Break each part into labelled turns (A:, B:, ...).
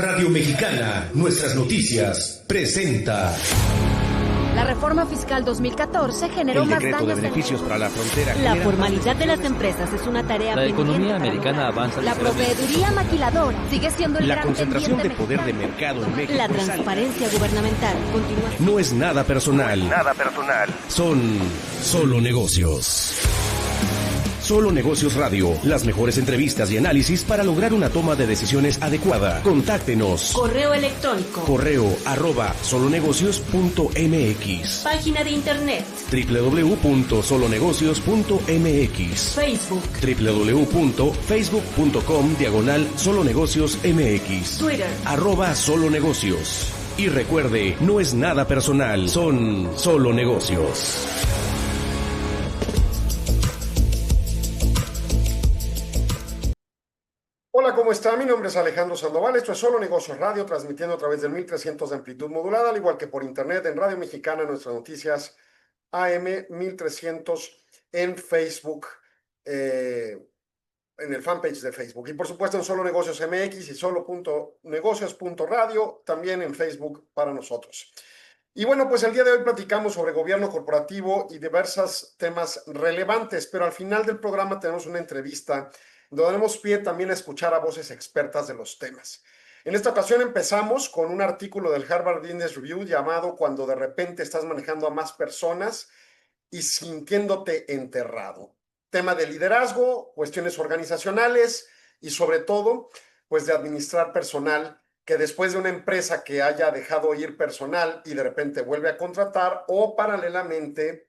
A: Radio Mexicana, nuestras noticias, presenta.
B: La reforma fiscal 2014 generó más daños.
C: El decreto de beneficios para la frontera.
B: La formalidad de las empresas es una tarea pendiente.
C: La economía americana avanza.
B: La proveeduría maquiladora sigue siendo el gran
C: concentración de
B: pendiente
C: poder de mercado en México.
B: La transparencia gubernamental continúa.
A: No es nada personal. Son solo negocios. Solo Negocios Radio, las mejores entrevistas y análisis para lograr una toma de decisiones adecuada. Contáctenos.
B: Correo electrónico.
A: correo@solonegocios.mx.
B: Página de internet.
A: www.solonegocios.mx.
B: Facebook.
A: www.facebook.com/solonegociosmx.
B: Twitter.
A: @solonegocios. Y recuerde, no es nada personal, son solo negocios.
D: Hola, ¿cómo está? Mi nombre es Alejandro Sandoval, esto es Solo Negocios Radio, transmitiendo a través del 1300 de amplitud modulada, al igual que por internet en Radio Mexicana, nuestras noticias AM 1300 en Facebook, en el fanpage de Facebook, y por supuesto en Solo Negocios MX y solo.negocios.radio, también en Facebook para nosotros. Y bueno, pues el día de hoy platicamos sobre gobierno corporativo y diversos temas relevantes, pero al final del programa tenemos una entrevista donde daremos pie también a escuchar a voces expertas de los temas. En esta ocasión empezamos con un artículo del Harvard Business Review llamado Cuando de repente estás manejando a más personas y sintiéndote enterrado. Tema de liderazgo, cuestiones organizacionales y sobre todo, pues de administrar personal que después de una empresa que haya dejado ir personal y de repente vuelve a contratar, o paralelamente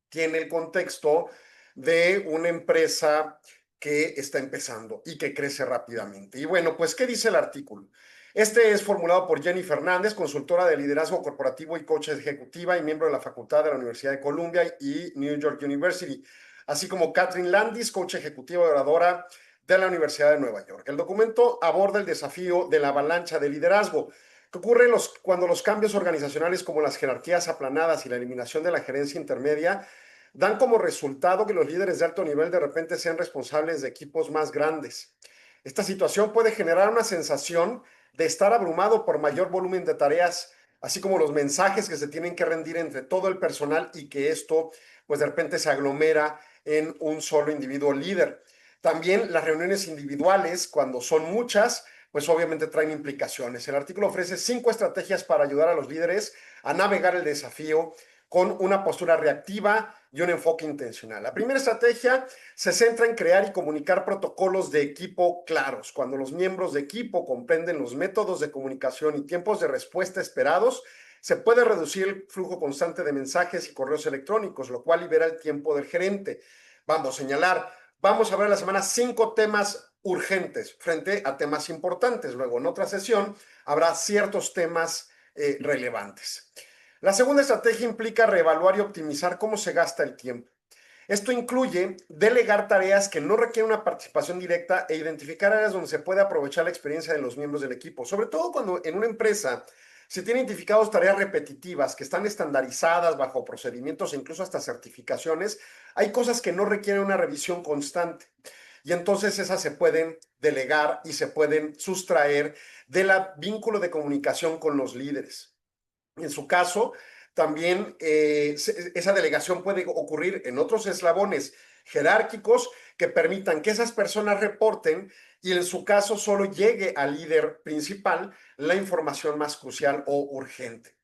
D: tiene el contexto de una empresa que está empezando y que crece rápidamente. Y bueno, pues, ¿qué dice el artículo? Este es formulado por Jenny Fernández, consultora de liderazgo corporativo y coach ejecutiva y miembro de la Facultad de la Universidad de Columbia y New York University, así como Catherine Landis, coach ejecutiva y oradora de la Universidad de Nueva York. El documento aborda el desafío de la avalancha de liderazgo, que ocurre cuando los cambios organizacionales como las jerarquías aplanadas y la eliminación de la gerencia intermedia dan como resultado que los líderes de alto nivel de repente sean responsables de equipos más grandes. Esta situación puede generar una sensación de estar abrumado por mayor volumen de tareas, así como los mensajes que se tienen que rendir entre todo el personal y que esto, pues de repente se aglomera en un solo individuo líder. También las reuniones individuales, cuando son muchas, pues obviamente traen implicaciones. El artículo ofrece 5 estrategias para ayudar a los líderes a navegar el desafío con una postura reactiva y un enfoque intencional. La primera estrategia se centra en crear y comunicar protocolos de equipo claros. Cuando los miembros de equipo comprenden los métodos de comunicación y tiempos de respuesta esperados, se puede reducir el flujo constante de mensajes y correos electrónicos, lo cual libera el tiempo del gerente. Vamos a ver la semana 5 temas urgentes frente a temas importantes. Luego, en otra sesión, habrá ciertos temas relevantes. La segunda estrategia implica reevaluar y optimizar cómo se gasta el tiempo. Esto incluye delegar tareas que no requieren una participación directa e identificar áreas donde se puede aprovechar la experiencia de los miembros del equipo, sobre todo cuando en una empresa se tienen identificados tareas repetitivas que están estandarizadas bajo procedimientos e incluso hasta certificaciones. Hay cosas que no requieren una revisión constante y entonces esas se pueden delegar y se pueden sustraer del vínculo de comunicación con los líderes. En su caso, también esa delegación puede ocurrir en otros eslabones jerárquicos que permitan que esas personas reporten y en su caso solo llegue al líder principal la información más crucial o urgente.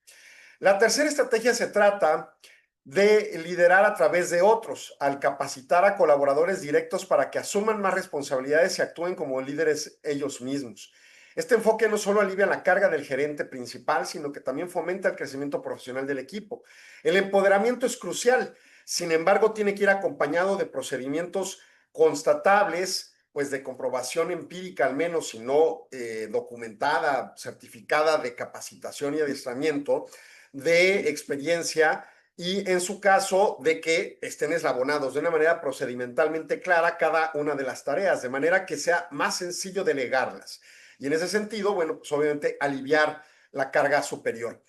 D: La tercera estrategia se trata de liderar a través de otros, al capacitar a colaboradores directos para que asuman más responsabilidades y actúen como líderes ellos mismos. Este enfoque no solo alivia la carga del gerente principal, sino que también fomenta el crecimiento profesional del equipo. El empoderamiento es crucial, sin embargo, tiene que ir acompañado de procedimientos constatables, pues de comprobación empírica al menos, si no documentada, certificada de capacitación y adiestramiento, de experiencia y en su caso de que estén eslabonados de una manera procedimentalmente clara cada una de las tareas, de manera que sea más sencillo delegarlas. Y en ese sentido, bueno, pues obviamente aliviar la carga superior.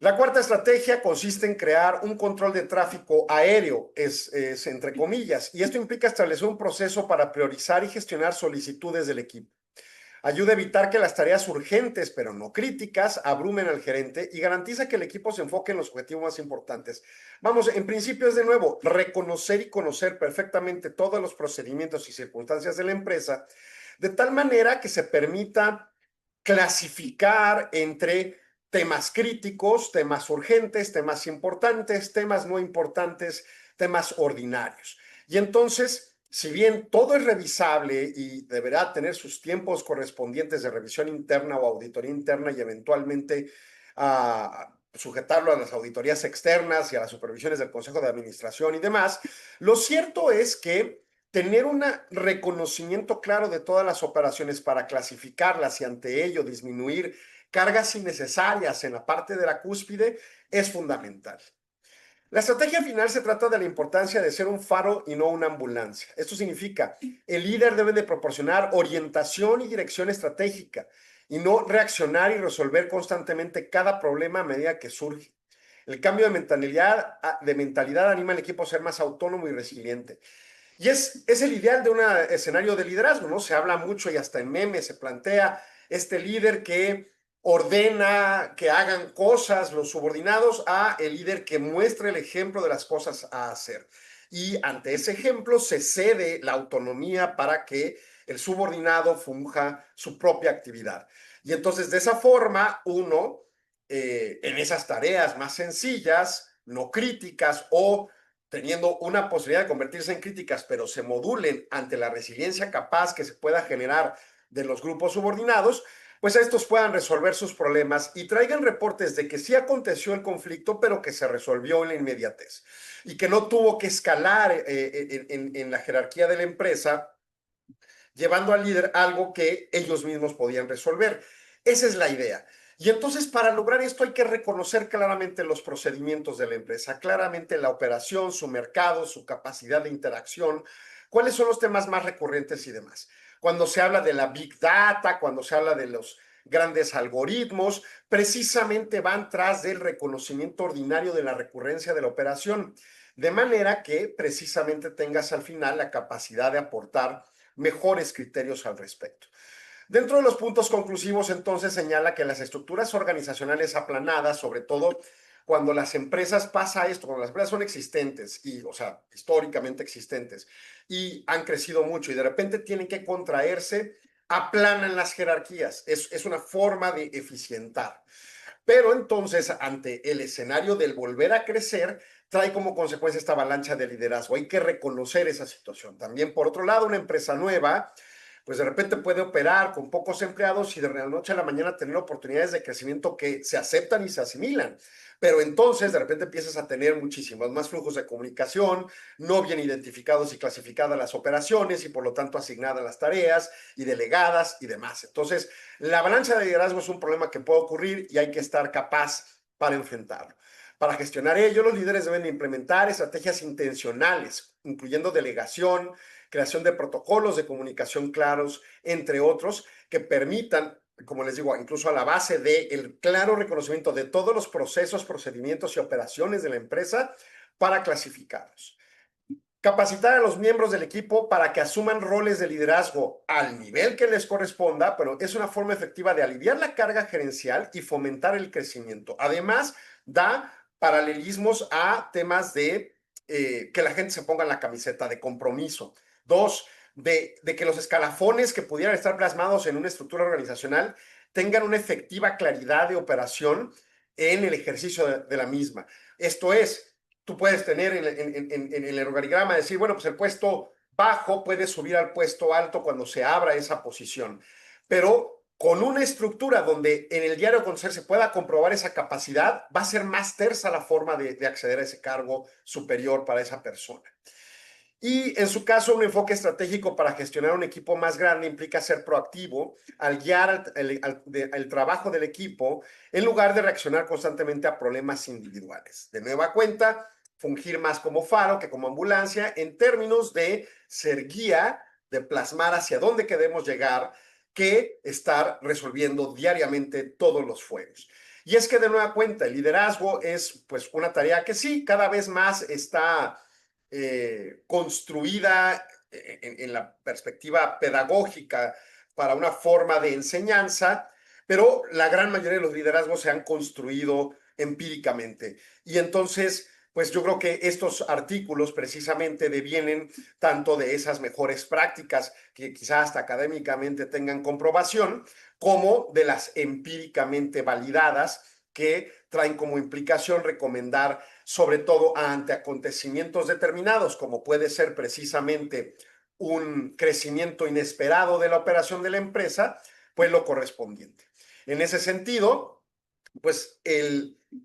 D: La cuarta estrategia consiste en crear un control de tráfico aéreo, es entre comillas, y esto implica establecer un proceso para priorizar y gestionar solicitudes del equipo. Ayuda a evitar que las tareas urgentes, pero no críticas, abrumen al gerente y garantiza que el equipo se enfoque en los objetivos más importantes. Vamos, en principio es de nuevo, reconocer y conocer perfectamente todos los procedimientos y circunstancias de la empresa, de tal manera que se permita clasificar entre temas críticos, temas urgentes, temas importantes, temas no importantes, temas ordinarios. Y entonces, si bien todo es revisable y deberá tener sus tiempos correspondientes de revisión interna o auditoría interna y eventualmente sujetarlo a las auditorías externas y a las supervisiones del Consejo de Administración y demás, lo cierto es que tener un reconocimiento claro de todas las operaciones para clasificarlas y ante ello disminuir cargas innecesarias en la parte de la cúspide es fundamental. La estrategia final se trata de la importancia de ser un faro y no una ambulancia. Esto significa, el líder debe de proporcionar orientación y dirección estratégica y no reaccionar y resolver constantemente cada problema a medida que surge. El cambio de mentalidad anima al equipo a ser más autónomo y resiliente. Y es el ideal de un escenario de liderazgo, ¿no? Se habla mucho y hasta en memes se plantea este líder que ordena que hagan cosas los subordinados a el líder que muestra el ejemplo de las cosas a hacer. Y ante ese ejemplo se cede la autonomía para que el subordinado funja su propia actividad. Y entonces de esa forma uno, en esas tareas más sencillas, no críticas o teniendo una posibilidad de convertirse en críticas, pero se modulen ante la resiliencia capaz que se pueda generar de los grupos subordinados, pues estos puedan resolver sus problemas y traigan reportes de que sí aconteció el conflicto, pero que se resolvió en la inmediatez y que no tuvo que escalar en la jerarquía de la empresa, llevando al líder algo que ellos mismos podían resolver. Esa es la idea. Y entonces para lograr esto hay que reconocer claramente los procedimientos de la empresa, claramente la operación, su mercado, su capacidad de interacción, cuáles son los temas más recurrentes y demás. Cuando se habla de la Big Data, cuando se habla de los grandes algoritmos, precisamente van tras del reconocimiento ordinario de la recurrencia de la operación, de manera que precisamente tengas al final la capacidad de aportar mejores criterios al respecto. Dentro de los puntos conclusivos, entonces, señala que las estructuras organizacionales aplanadas, sobre todo cuando las empresas pasa esto, cuando las empresas son existentes y, o sea, históricamente existentes y han crecido mucho y de repente tienen que contraerse, aplanan las jerarquías. Es una forma de eficientar. Pero entonces, ante el escenario del volver a crecer, trae como consecuencia esta avalancha de liderazgo. Hay que reconocer esa situación. También, por otro lado, una empresa nueva pues de repente puede operar con pocos empleados y de la noche a la mañana tener oportunidades de crecimiento que se aceptan y se asimilan. Pero entonces de repente empiezas a tener muchísimos más flujos de comunicación, no bien identificados y clasificadas las operaciones y por lo tanto asignadas las tareas y delegadas y demás. Entonces, la avalancha de liderazgo es un problema que puede ocurrir y hay que estar capaz para enfrentarlo. Para gestionar ello, los líderes deben implementar estrategias intencionales, incluyendo delegación, creación de protocolos de comunicación claros, entre otros, que permitan, como les digo, incluso a la base del claro reconocimiento de todos los procesos, procedimientos y operaciones de la empresa para clasificarlos. Capacitar a los miembros del equipo para que asuman roles de liderazgo al nivel que les corresponda, pero es una forma efectiva de aliviar la carga gerencial y fomentar el crecimiento. Además, da paralelismos a temas de que la gente se ponga en la camiseta de compromiso. Dos, de que los escalafones que pudieran estar plasmados en una estructura organizacional tengan una efectiva claridad de operación en el ejercicio de la misma. Esto es, tú puedes tener en el organigrama decir, bueno, pues el puesto bajo puede subir al puesto alto cuando se abra esa posición, pero con una estructura donde en el diario conocer se pueda comprobar esa capacidad, va a ser más tersa la forma de acceder a ese cargo superior para esa persona. Y en su caso, un enfoque estratégico para gestionar un equipo más grande implica ser proactivo al guiar el trabajo del equipo en lugar de reaccionar constantemente a problemas individuales. De nueva cuenta, fungir más como faro que como ambulancia en términos de ser guía, de plasmar hacia dónde queremos llegar, que estar resolviendo diariamente todos los fuegos. Y es que de nueva cuenta, el liderazgo es pues una tarea que sí, cada vez más está construida en la perspectiva pedagógica para una forma de enseñanza, pero la gran mayoría de los liderazgos se han construido empíricamente. Y entonces, pues yo creo que estos artículos precisamente devienen tanto de esas mejores prácticas que quizás hasta académicamente tengan comprobación, como de las empíricamente validadas que traen como implicación recomendar, sobre todo ante acontecimientos determinados, como puede ser precisamente un crecimiento inesperado de la operación de la empresa, pues lo correspondiente. En ese sentido, pues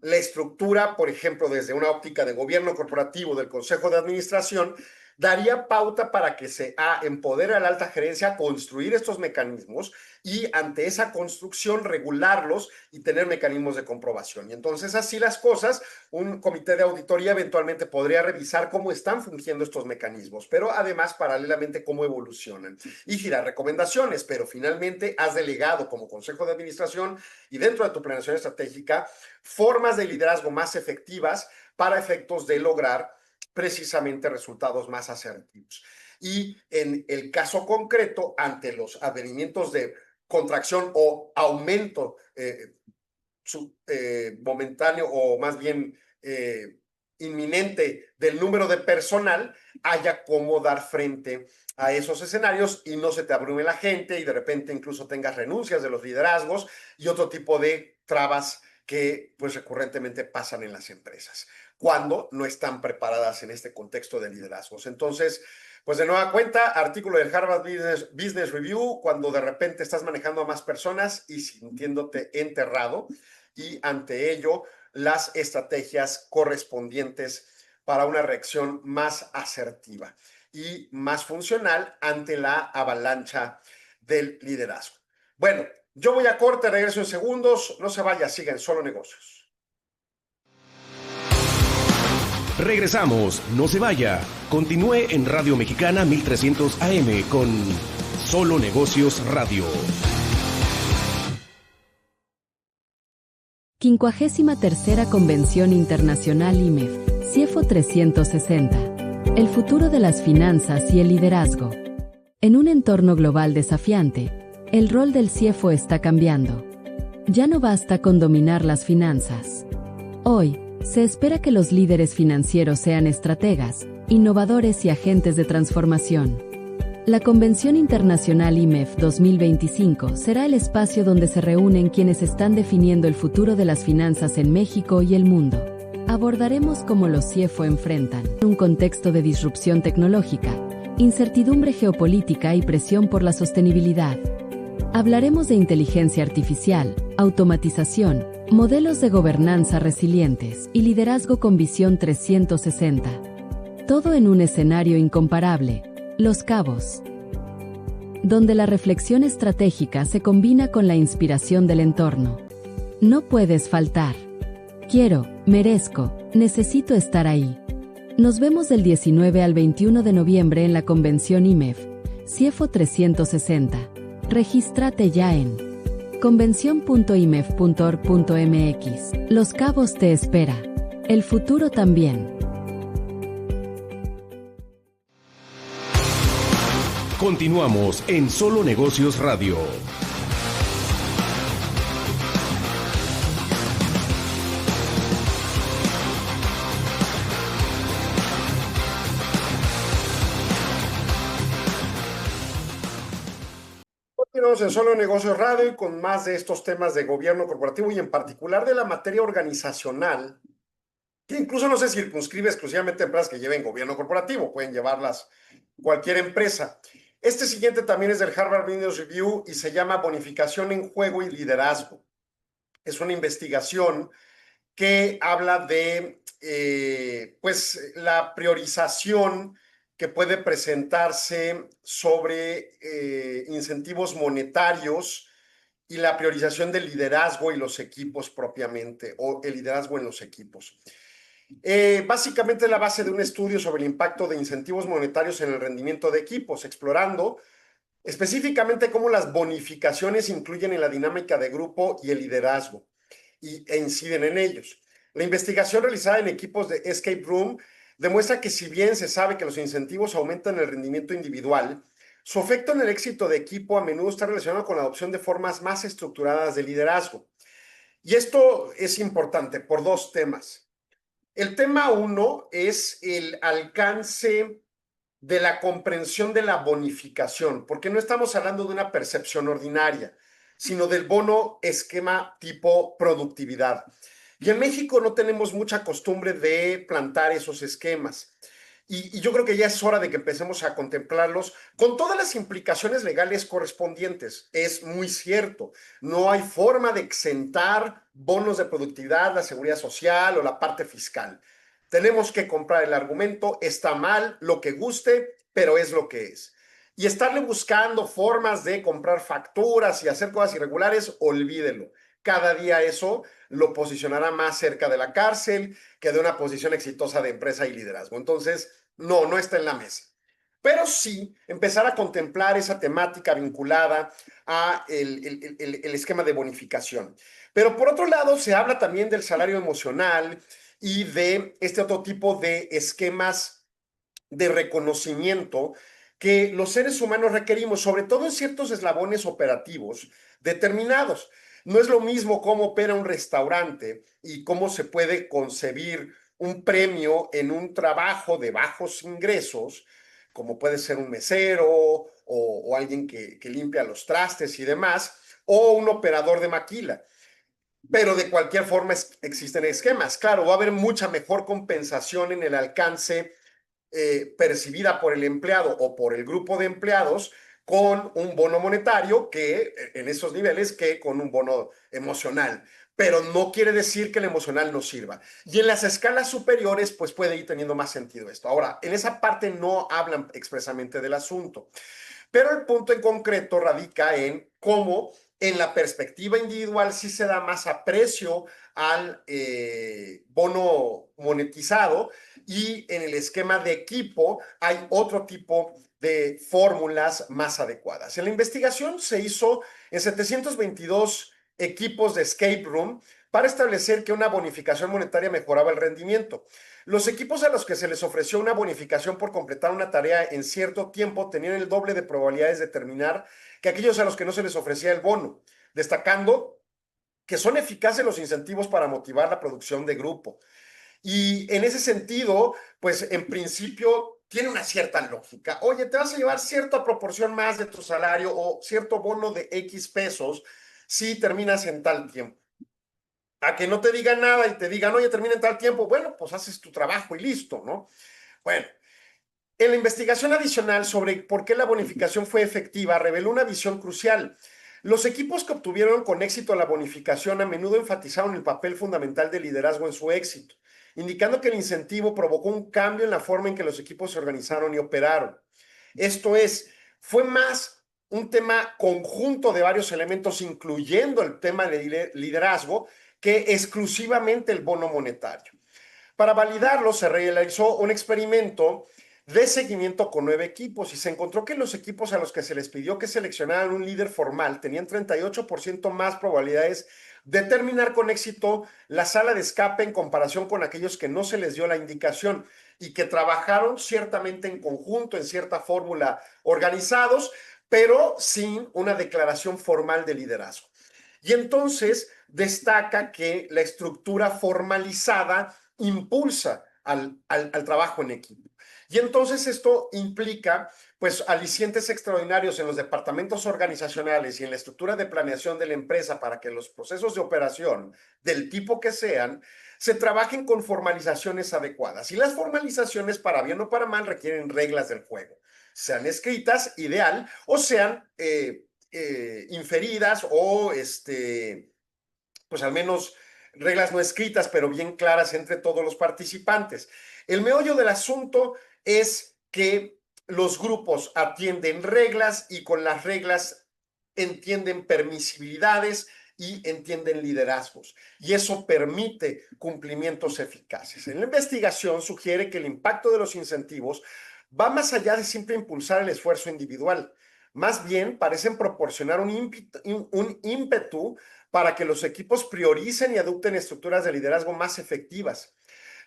D: la estructura, por ejemplo, desde una óptica de gobierno corporativo del Consejo de Administración, daría pauta para que se empodere a la alta gerencia a construir estos mecanismos y ante esa construcción regularlos y tener mecanismos de comprobación. Y entonces así las cosas, un comité de auditoría eventualmente podría revisar cómo están fungiendo estos mecanismos, pero además paralelamente cómo evolucionan y girar recomendaciones, pero finalmente has delegado como Consejo de Administración y dentro de tu planeación estratégica formas de liderazgo más efectivas para efectos de lograr precisamente resultados más asertivos. Y en el caso concreto, ante los advenimientos de contracción o aumento momentáneo o más bien inminente del número de personal, haya cómo dar frente a esos escenarios y no se te abrume la gente y de repente incluso tengas renuncias de los liderazgos y otro tipo de trabas que pues recurrentemente pasan en las empresas cuando no están preparadas en este contexto de liderazgos. Entonces, pues de nueva cuenta, artículo del Harvard Business Review, cuando de repente estás manejando a más personas y sintiéndote enterrado, y ante ello las estrategias correspondientes para una reacción más asertiva y más funcional ante la avalancha del liderazgo. Bueno, yo voy a corte, regreso en segundos, no se vaya, siga en Solo Negocios.
A: Regresamos, no se vaya. Continúe en Radio Mexicana 1300 AM con Solo Negocios Radio.
E: 53ª Convención Internacional IMEF, CIEFO 360. El futuro de las finanzas y el liderazgo. En un entorno global desafiante, el rol del CIEFO está cambiando. Ya no basta con dominar las finanzas. Hoy, se espera que los líderes financieros sean estrategas, innovadores y agentes de transformación. La Convención Internacional IMEF 2025 será el espacio donde se reúnen quienes están definiendo el futuro de las finanzas en México y el mundo. Abordaremos cómo los CIEFO enfrentan un contexto de disrupción tecnológica, incertidumbre geopolítica y presión por la sostenibilidad. Hablaremos de inteligencia artificial, automatización, modelos de gobernanza resilientes y liderazgo con visión 360. Todo en un escenario incomparable, Los Cabos, donde la reflexión estratégica se combina con la inspiración del entorno. No puedes faltar. Quiero, merezco, necesito estar ahí. Nos vemos del 19 al 21 de noviembre en la convención IMEF, CIEFO 360. Regístrate ya en convención.imef.org.mx. Los Cabos te espera. El futuro también.
A: Continuamos en Solo Negocios Radio.
D: Continuamos en Solo Negocios Radio y con más de estos temas de gobierno corporativo y en particular de la materia organizacional, que incluso no se circunscribe exclusivamente a empresas que lleven gobierno corporativo, pueden llevarlas cualquier empresa. Este siguiente también es del Harvard Business Review y se llama Bonificación en Juego y Liderazgo. Es una investigación que habla de pues, la priorización que puede presentarse sobre incentivos monetarios y la priorización del liderazgo y los equipos propiamente, o el liderazgo en los equipos. Básicamente es la base de un estudio sobre el impacto de incentivos monetarios en el rendimiento de equipos, explorando específicamente cómo las bonificaciones influyen en la dinámica de grupo y el liderazgo e inciden en ellos. La investigación realizada en equipos de Escape Room demuestra que si bien se sabe que los incentivos aumentan el rendimiento individual, Su efecto en el éxito de equipo a menudo está relacionado con la adopción de formas más estructuradas de liderazgo. Y esto es importante por dos temas. El tema uno es el alcance de la comprensión de la bonificación, porque no estamos hablando de una percepción ordinaria, sino del bono esquema tipo productividad. Y en México no tenemos mucha costumbre de plantar esos esquemas. Y yo creo que ya es hora de que empecemos a contemplarlos con todas las implicaciones legales correspondientes. Es muy cierto, no hay forma de exentar bonos de productividad, la seguridad social o la parte fiscal. Tenemos que comprar el argumento, está mal, lo que guste, pero es lo que es. Y estarle buscando formas de comprar facturas y hacer cosas irregulares, olvídelo. Cada día eso lo posicionará más cerca de la cárcel que de una posición exitosa de empresa y liderazgo. Entonces, no está en la mesa. Pero sí empezar a contemplar esa temática vinculada a el esquema de bonificación. Pero por otro lado, se habla también del salario emocional y de este otro tipo de esquemas de reconocimiento que los seres humanos requerimos, sobre todo en ciertos eslabones operativos determinados. No es lo mismo cómo opera un restaurante y cómo se puede concebir un premio en un trabajo de bajos ingresos, como puede ser un mesero o alguien que limpia los trastes y demás, o un operador de maquila. Pero de cualquier forma existen esquemas. Claro, va a haber mucha mejor compensación en el alcance percibida por el empleado o por el grupo de empleados con un bono monetario que en esos niveles que con un bono emocional. Pero no quiere decir que el emocional no sirva. Y en las escalas superiores, pues puede ir teniendo más sentido esto. Ahora, en esa parte no hablan expresamente del asunto. Pero el punto en concreto radica en cómo en la perspectiva individual sí se da más aprecio al bono monetizado y en el esquema de equipo hay otro tipo de fórmulas más adecuadas. En la investigación se hizo en 722 equipos de escape room para establecer que una bonificación monetaria mejoraba el rendimiento. Los equipos a los que se les ofreció una bonificación por completar una tarea en cierto tiempo tenían el doble de probabilidades de terminar que aquellos a los que no se les ofrecía el bono, destacando que son eficaces los incentivos para motivar la producción de grupo. Y en ese sentido, pues en principio tiene una cierta lógica. Oye, te vas a llevar cierta proporción más de tu salario o cierto bono de X pesos si terminas en tal tiempo. A que no te digan nada y te digan, oye, termina en tal tiempo, bueno, pues haces tu trabajo y listo, ¿no? Bueno, en la investigación adicional sobre por qué la bonificación fue efectiva, reveló una visión crucial. Los equipos que obtuvieron con éxito la bonificación a menudo enfatizaron el papel fundamental del liderazgo en su éxito, indicando que el incentivo provocó un cambio en la forma en que los equipos se organizaron y operaron. Esto es, fue más un tema conjunto de varios elementos, incluyendo el tema de liderazgo, que exclusivamente el bono monetario. Para validarlo, se realizó un experimento de seguimiento con 9 equipos y se encontró que los equipos a los que se les pidió que seleccionaran un líder formal tenían 38% más probabilidades de terminar con éxito la sala de escape en comparación con aquellos que no se les dio la indicación y que trabajaron ciertamente en conjunto, en cierta fórmula, organizados, pero sin una declaración formal de liderazgo. Y entonces destaca que la estructura formalizada impulsa al trabajo en equipo. Y entonces esto implica, pues, alicientes extraordinarios en los departamentos organizacionales y en la estructura de planeación de la empresa para que los procesos de operación, del tipo que sean, se trabajen con formalizaciones adecuadas. Y las formalizaciones, para bien o para mal, requieren reglas del juego. Sean escritas, ideal, o sean inferidas o, pues al menos reglas no escritas, pero bien claras entre todos los participantes. El meollo del asunto es que los grupos atienden reglas y con las reglas entienden permisibilidades y entienden liderazgos. Y eso permite cumplimientos eficaces. En la investigación sugiere que el impacto de los incentivos va más allá de siempre impulsar el esfuerzo individual. Más bien, parecen proporcionar un ímpetu para que los equipos prioricen y adopten estructuras de liderazgo más efectivas,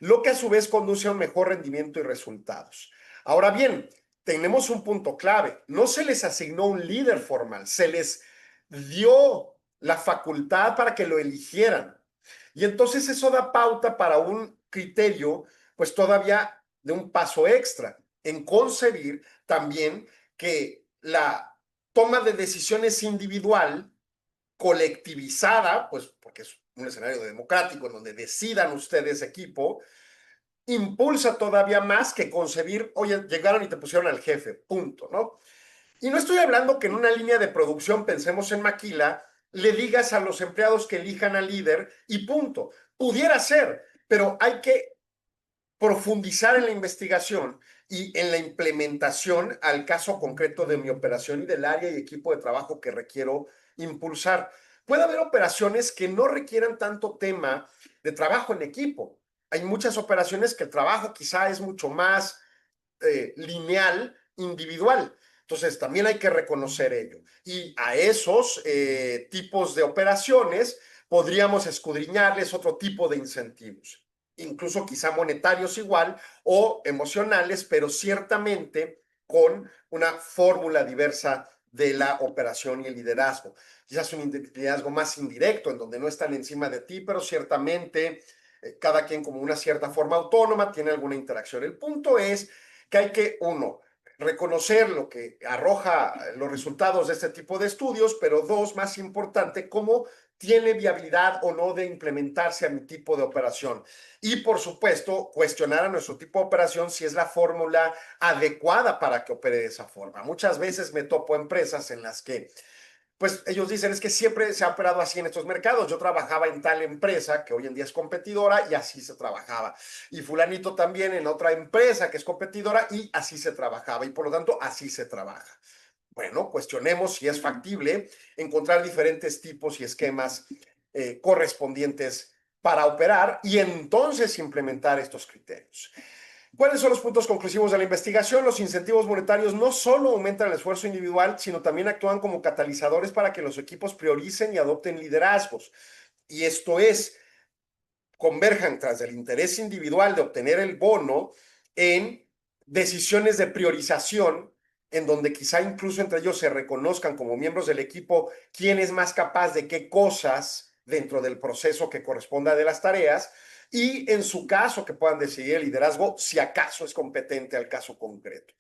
D: lo que a su vez conduce a un mejor rendimiento y resultados. Ahora bien, tenemos un punto clave. No se les asignó un líder formal, se les dio la facultad para que lo eligieran. Y entonces eso da pauta para un criterio, pues todavía de un paso extra, en concebir también que la toma de decisiones individual, colectivizada, pues porque es un escenario democrático en donde decidan ustedes equipo, impulsa todavía más que concebir, oye, llegaron y te pusieron al jefe, punto, ¿no? Y no estoy hablando que en una línea de producción, pensemos en Maquila, le digas a los empleados que elijan al líder y punto. Pudiera ser, pero hay que profundizar en la investigación y en la implementación al caso concreto de mi operación y del área y equipo de trabajo que requiero impulsar. Puede haber operaciones que no requieran tanto tema de trabajo en equipo. Hay muchas operaciones que el trabajo quizá es mucho más lineal, individual. Entonces, también hay que reconocer ello. Y a esos tipos de operaciones podríamos escudriñarles otro tipo de incentivos, incluso quizá monetarios igual o emocionales, pero ciertamente con una fórmula diversa de la operación y el liderazgo. Quizás un liderazgo más indirecto, en donde no están encima de ti, pero ciertamente cada quien como una cierta forma autónoma tiene alguna interacción. El punto es que hay que, uno, reconocer lo que arroja los resultados de este tipo de estudios, pero dos, más importante, cómo tiene viabilidad o no de implementarse a mi tipo de operación. Y, por supuesto, cuestionar a nuestro tipo de operación si es la fórmula adecuada para que opere de esa forma. Muchas veces me topo empresas en las que pues ellos dicen, es que siempre se ha operado así en estos mercados. Yo trabajaba en tal empresa que hoy en día es competidora y así se trabajaba. Y fulanito también en otra empresa que es competidora y así se trabajaba. Y por lo tanto, así se trabaja. Bueno, cuestionemos si es factible encontrar diferentes tipos y esquemas correspondientes para operar y entonces implementar estos criterios. ¿Cuáles son los puntos conclusivos de la investigación? Los incentivos monetarios no solo aumentan el esfuerzo individual, sino también actúan como catalizadores para que los equipos prioricen y adopten liderazgos. Y esto es, converjan tras el interés individual de obtener el bono en decisiones de priorización, en donde quizá incluso entre ellos se reconozcan como miembros del equipo quién es más capaz de qué cosas dentro del proceso que corresponda de las tareas, y en su caso que puedan decidir el liderazgo si acaso es competente al caso concreto.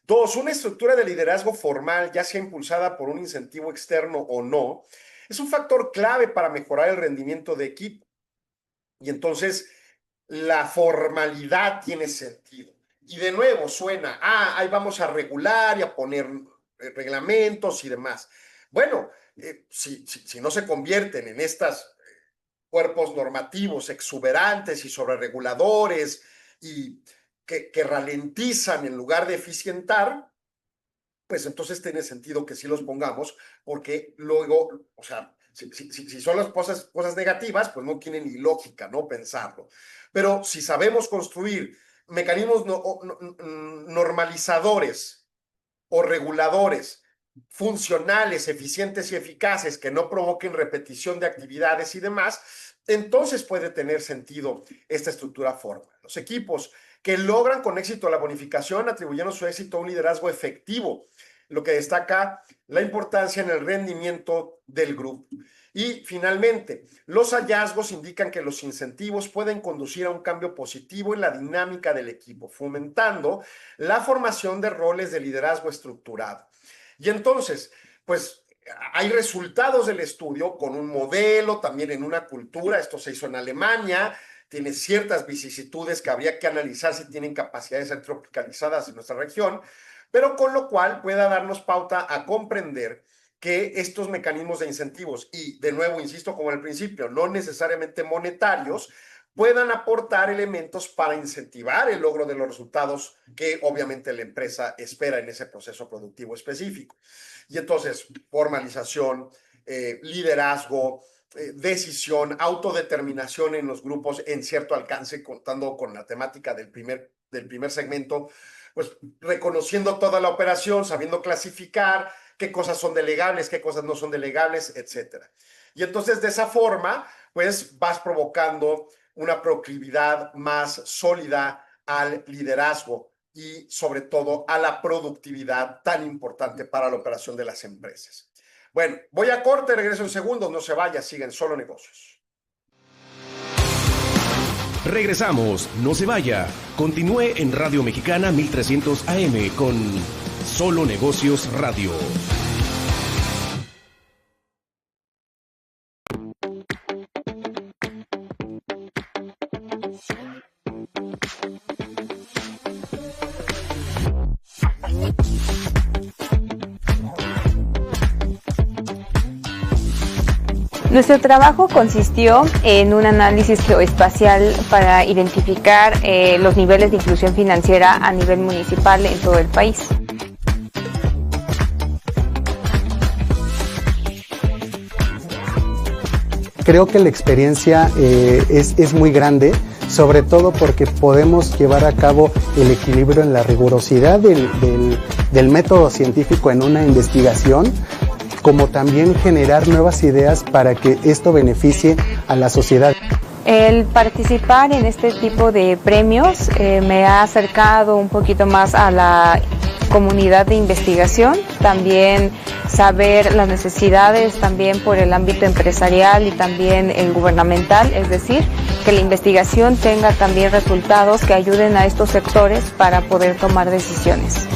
D: Dos, una estructura de liderazgo formal, ya sea impulsada por un incentivo externo o no, es un factor clave para mejorar el rendimiento de equipo. Y entonces la formalidad tiene sentido. Y de nuevo suena, ahí vamos a regular y a poner reglamentos y demás. Bueno, si no se convierten en estas cuerpos normativos exuberantes y sobrereguladores y que ralentizan en lugar de eficientar, pues entonces tiene sentido que sí los pongamos, porque luego, o sea, si son las cosas negativas, pues no tiene ni lógica, ¿no? Pensarlo. Pero si sabemos construir mecanismos normalizadores o reguladores funcionales, eficientes y eficaces que no provoquen repetición de actividades y demás, entonces puede tener sentido esta estructura formal. Los equipos que logran con éxito la bonificación atribuyendo su éxito a un liderazgo efectivo, lo que destaca la importancia en el rendimiento del grupo. Y finalmente, los hallazgos indican que los incentivos pueden conducir a un cambio positivo en la dinámica del equipo, fomentando la formación de roles de liderazgo estructurado. Y entonces, pues hay resultados del estudio con un modelo, también en una cultura, esto se hizo en Alemania, tiene ciertas vicisitudes que habría que analizar si tienen capacidades de ser tropicalizadas en nuestra región, pero con lo cual pueda darnos pauta a comprender que estos mecanismos de incentivos, y de nuevo, insisto, como al principio, no necesariamente monetarios, puedan aportar elementos para incentivar el logro de los resultados que obviamente la empresa espera en ese proceso productivo específico. Y entonces, formalización, liderazgo, decisión, autodeterminación en los grupos en cierto alcance, contando con la temática del primer segmento, pues reconociendo toda la operación, sabiendo clasificar qué cosas son delegables, qué cosas no son delegables, etcétera. Y entonces de esa forma, pues vas provocando una proclividad más sólida al liderazgo y sobre todo a la productividad tan importante para la operación de las empresas. Bueno, voy a corte, regreso en segundos, no se vaya, sigan Solo Negocios.
A: Regresamos, no se vaya. Continúe en Radio Mexicana 1300 AM con Solo Negocios Radio.
F: Nuestro trabajo consistió en un análisis geoespacial para identificar los niveles de inclusión financiera a nivel municipal en todo el país.
G: Creo que la experiencia es muy grande, sobre todo porque podemos llevar a cabo el equilibrio en la rigurosidad del método científico en una investigación, como también generar nuevas ideas para que esto beneficie a la sociedad.
F: El participar en este tipo de premios me ha acercado un poquito más a la comunidad de investigación, también saber las necesidades también por el ámbito empresarial y también el gubernamental, es decir, que la investigación tenga también resultados que ayuden a estos sectores para poder tomar decisiones.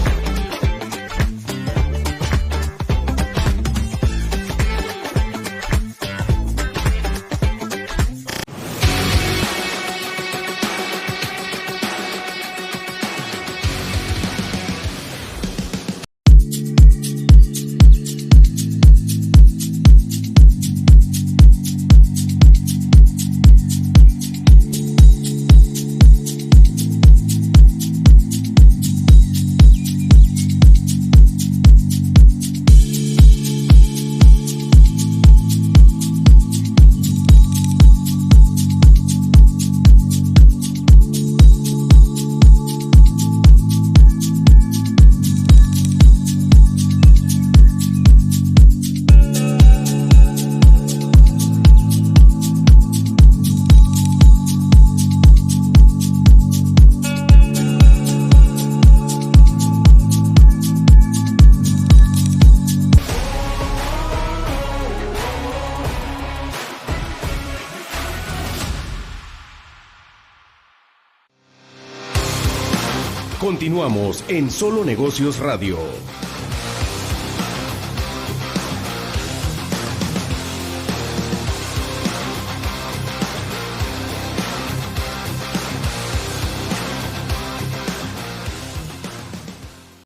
A: Continuamos en Solo Negocios Radio.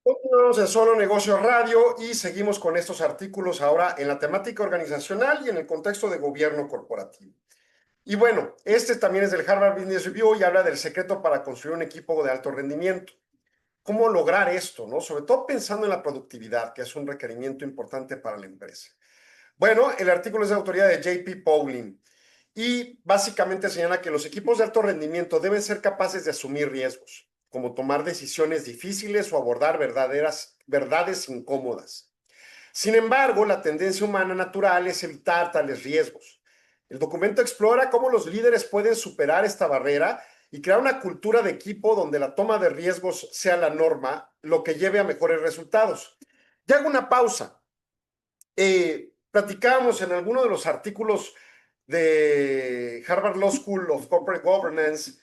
D: Continuamos en Solo Negocios Radio y seguimos con estos artículos ahora en la temática organizacional y en el contexto de gobierno corporativo. Y bueno, este también es del Harvard Business Review y habla del secreto para construir un equipo de alto rendimiento. ¿Cómo lograr esto, no? Sobre todo pensando en la productividad, que es un requerimiento importante para la empresa. Bueno, el artículo es de autoría de J.P. Pauling y básicamente señala que los equipos de alto rendimiento deben ser capaces de asumir riesgos, como tomar decisiones difíciles o abordar verdades incómodas. Sin embargo, la tendencia humana natural es evitar tales riesgos. El documento explora cómo los líderes pueden superar esta barrera y crear una cultura de equipo donde la toma de riesgos sea la norma, lo que lleve a mejores resultados. Y hago una pausa. Platicábamos en alguno de los artículos de Harvard Law School of Corporate Governance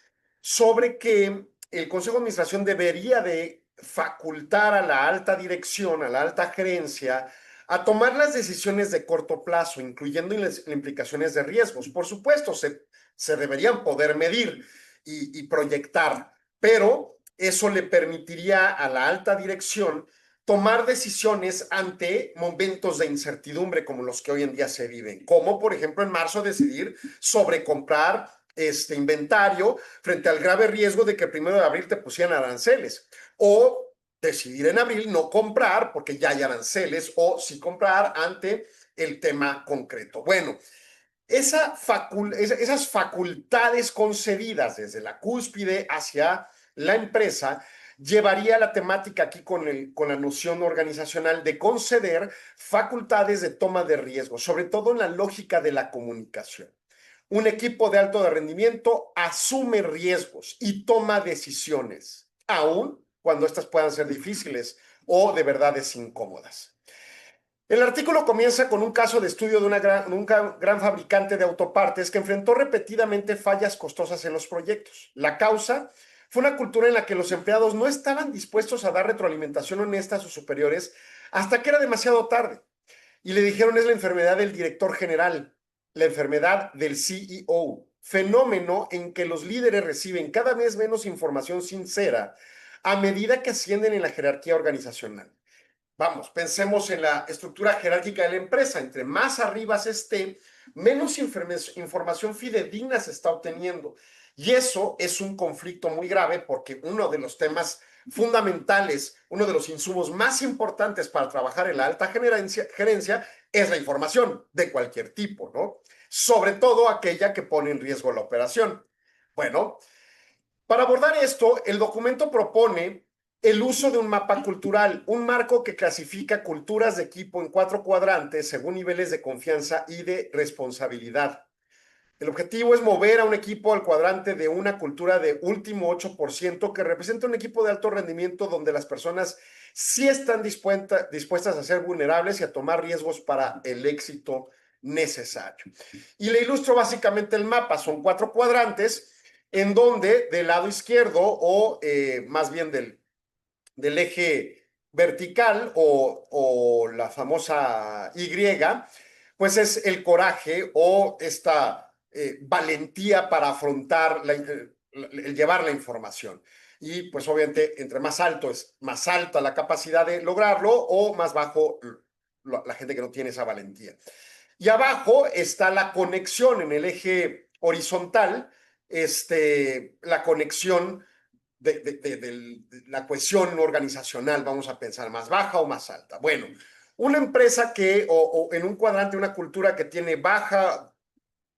D: sobre que el Consejo de Administración debería de facultar a la alta dirección, a la alta gerencia, a tomar las decisiones de corto plazo, incluyendo las implicaciones de riesgos. Por supuesto, se deberían poder medir y proyectar, pero eso le permitiría a la alta dirección tomar decisiones ante momentos de incertidumbre como los que hoy en día se viven, como por ejemplo en marzo decidir sobrecomprar inventario frente al grave riesgo de que el 1 de abril te pusieran aranceles, o decidir en abril no comprar porque ya hay aranceles, o sí comprar ante el tema concreto. Bueno, esas facultades concedidas desde la cúspide hacia la empresa llevaría la temática aquí con la noción organizacional de conceder facultades de toma de riesgo, sobre todo en la lógica de la comunicación. Un equipo de alto rendimiento asume riesgos y toma decisiones, aún cuando estas puedan ser difíciles o de verdades incómodas. El artículo comienza con un caso de estudio de un gran fabricante de autopartes que enfrentó repetidamente fallas costosas en los proyectos. La causa fue una cultura en la que los empleados no estaban dispuestos a dar retroalimentación honesta a sus superiores hasta que era demasiado tarde. Y le dijeron, es la enfermedad del director general, la enfermedad del CEO, fenómeno en que los líderes reciben cada vez menos información sincera a medida que ascienden en la jerarquía organizacional. Vamos, pensemos en la estructura jerárquica de la empresa. Entre más arriba se esté, menos información fidedigna se está obteniendo. Y eso es un conflicto muy grave porque uno de los temas fundamentales, uno de los insumos más importantes para trabajar en la alta gerencia es la información de cualquier tipo, ¿no? Sobre todo aquella que pone en riesgo la operación. Bueno, para abordar esto, el documento propone el uso de un mapa cultural, un marco que clasifica culturas de equipo en 4 cuadrantes según niveles de confianza y de responsabilidad. El objetivo es mover a un equipo al cuadrante de una cultura de último 8% que representa un equipo de alto rendimiento donde las personas sí están dispuestas a ser vulnerables y a tomar riesgos para el éxito necesario. Y le ilustro básicamente el mapa. Son 4 cuadrantes en donde del lado izquierdo o más bien del eje vertical o la famosa Y, pues es el coraje o esta valentía para afrontar, el llevar la información. Y pues obviamente entre más alto es más alta la capacidad de lograrlo o más bajo la gente que no tiene esa valentía. Y abajo está la conexión en el eje horizontal, la conexión de la cohesión organizacional, vamos a pensar, más baja o más alta. Bueno, una empresa o en un cuadrante, una cultura que tiene baja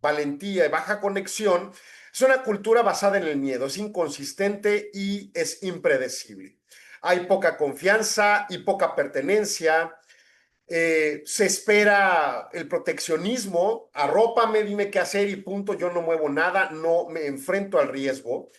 D: valentía y baja conexión, es una cultura basada en el miedo, es inconsistente y es impredecible. Hay poca confianza y poca pertenencia. Se espera el proteccionismo, arrópame, dime qué hacer y punto, yo no muevo nada, no me enfrento al riesgo.